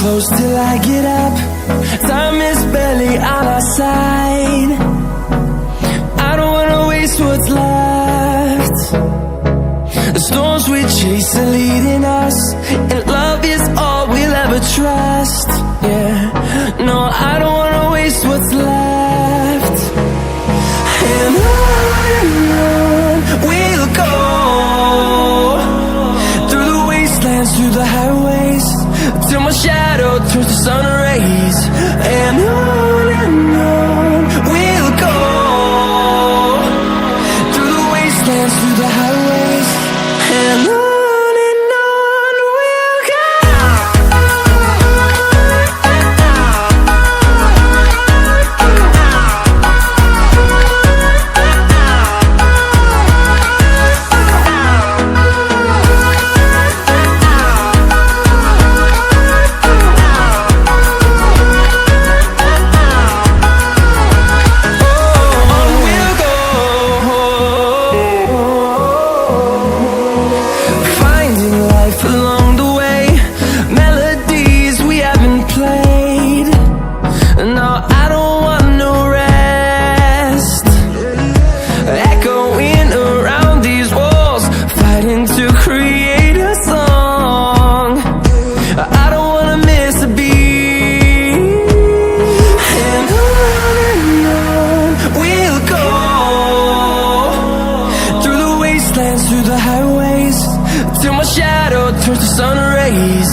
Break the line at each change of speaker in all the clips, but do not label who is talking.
close till I get up. Time is barely on our side. I don't wanna waste what's left. The storms we chase are leading us, and love is all we'll ever trust. Yeah, no, I don't wanna waste what's left. And on we'll go, through the wastelands, through the highways, till my shadow turns to sun rays. And on we'll go, through the wastelands, through the highways, and on we'll go. Through the highways, till my shadow turns to sun rays.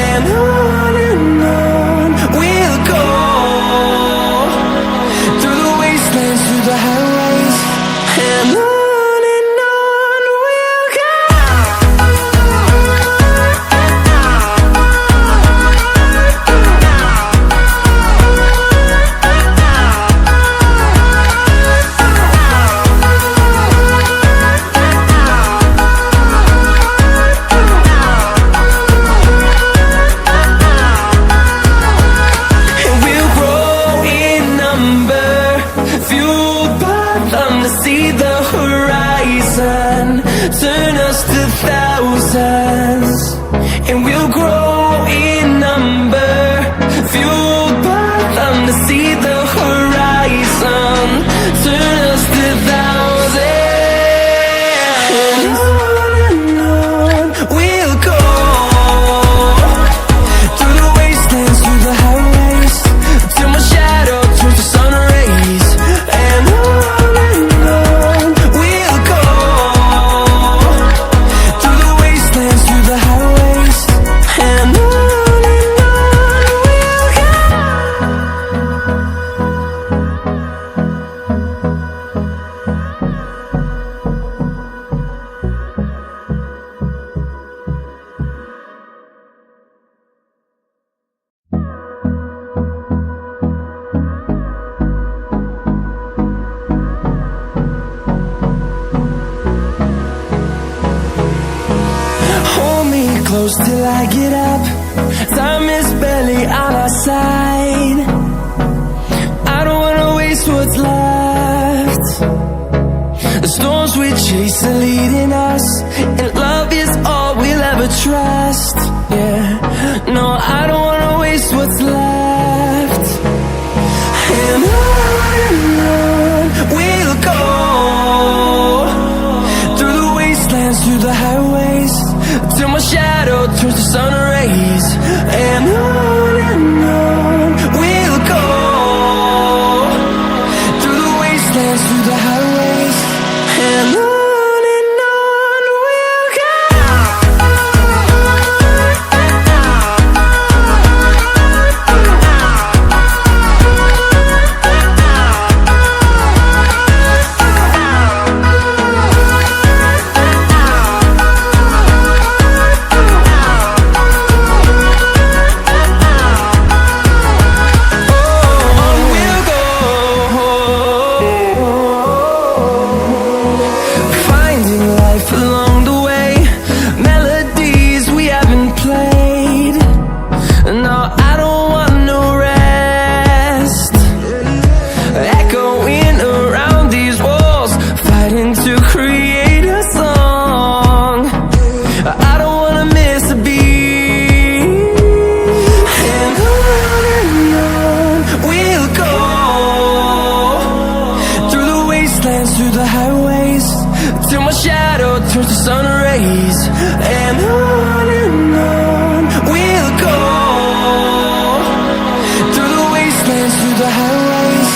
And on we'll go, through the wastelands, through the highways, and on we'll go. Turn us to thousands, and we'll grow in number, fueled by them to see the horizon. Turn us to thousands, and on we'll go, through the wastelands, through the highways, till my shadow turns to sun rays. And on we'll go, through the wastelands, through the highways, and on we'll go. Hold me close till I get up. Time is barely on our side. I don't wanna waste what's left. The storms we chase are leading us, and love is all we'll ever trust. Yeah, no, I don't wanna waste what's left. And on we'll go, through the wastelands, through the highways, till my shadow turns to sun rays. And on we'll go, through the wastelands, through the highways, and on we'll go. turns to sun rays, and on we'll go, through the wastelands, through the highways,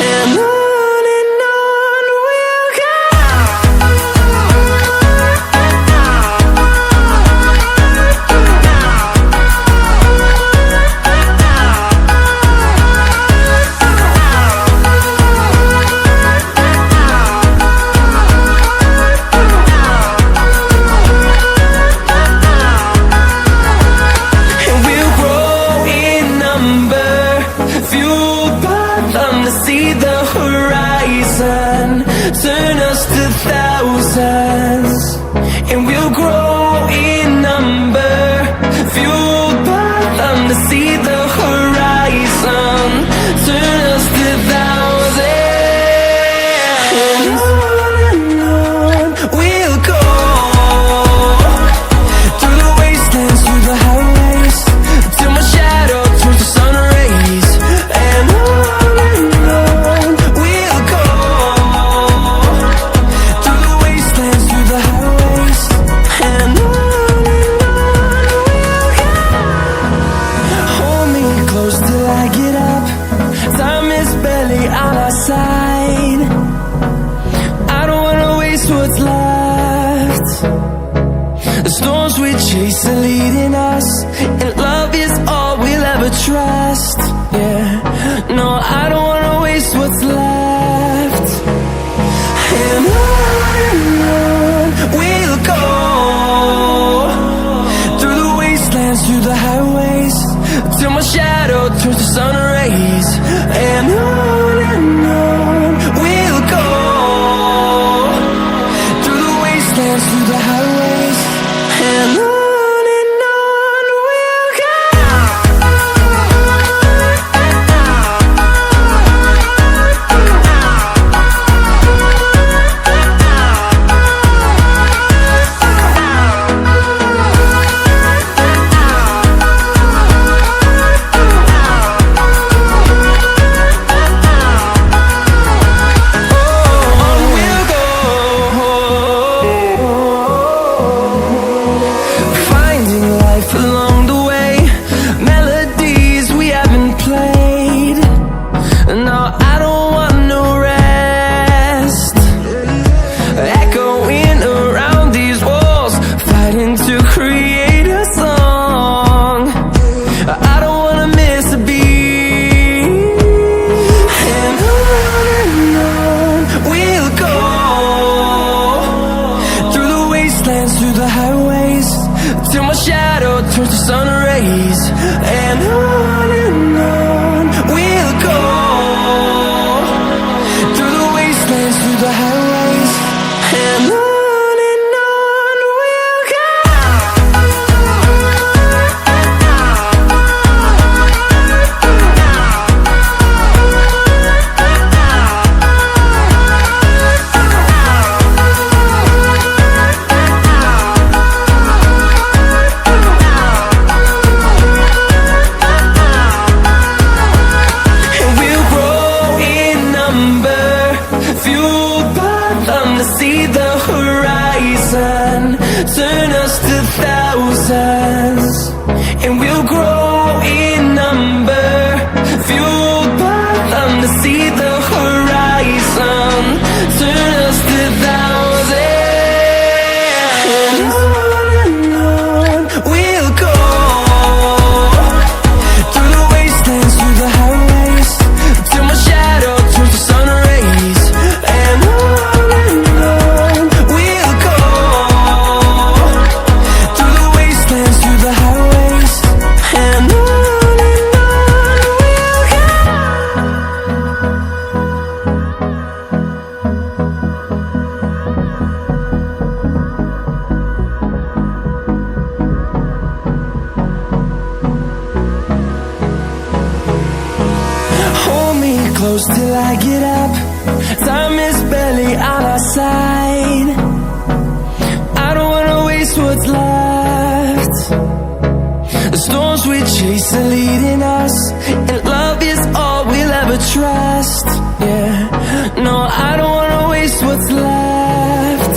and on we'll go. See the horizon, turn us to thousands, and we'll grow in number, fueled by them to see the horizon, turn us to thousands, and on we'll go, through the wastelands, through the highways, till my shadow turns to sun rays, and on side. I don't wanna waste what's left. The storms we chase are leading us, and love is all we'll ever trust. Yeah, no, I don't wanna waste what's left. And on we'll go, through the wastelands, through the highways, till my shadow turns to sun rays, and on we'll go, through the wastelands, through the highways, and on we'll go. Through the highways, till my shadow turns to sun rays, and on we'll go, through the wastelands, through the highways, and on we'll go. See the horizon, turn us to thousands, and we'll grow in number, fueled by them to see the horizon, turn us to thousands, and on we'll go, through the wastelands, through the highways, till my shadow turns to sun rays, and on close till I get up. Time is barely on our side. I don't wanna waste what's left. The storms we chase are leading us, and love is all we'll ever trust. Yeah, no, I don't wanna waste what's left.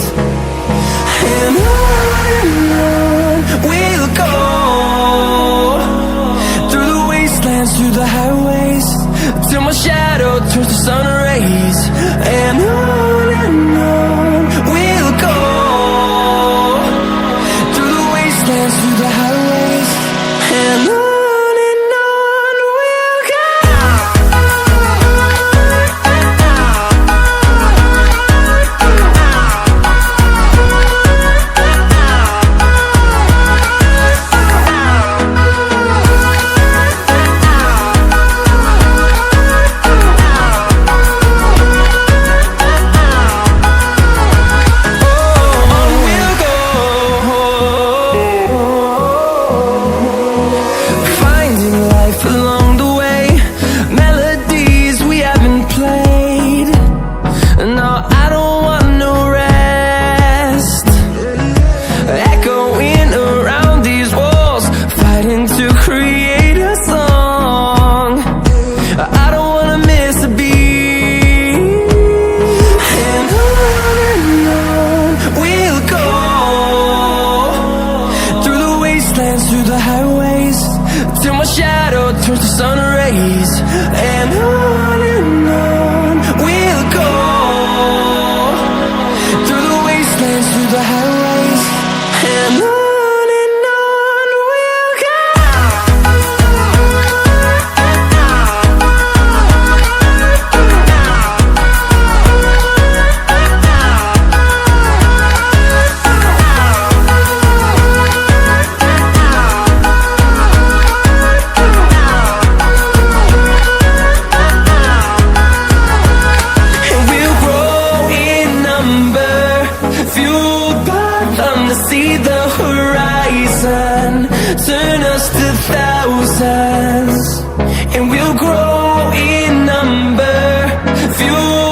highways, till my shadow turns to sun rays. And on we'll go, through the wastelands, through the highways. And on we'll go. See the horizon, turn us to thousands, and we'll grow in number, fuel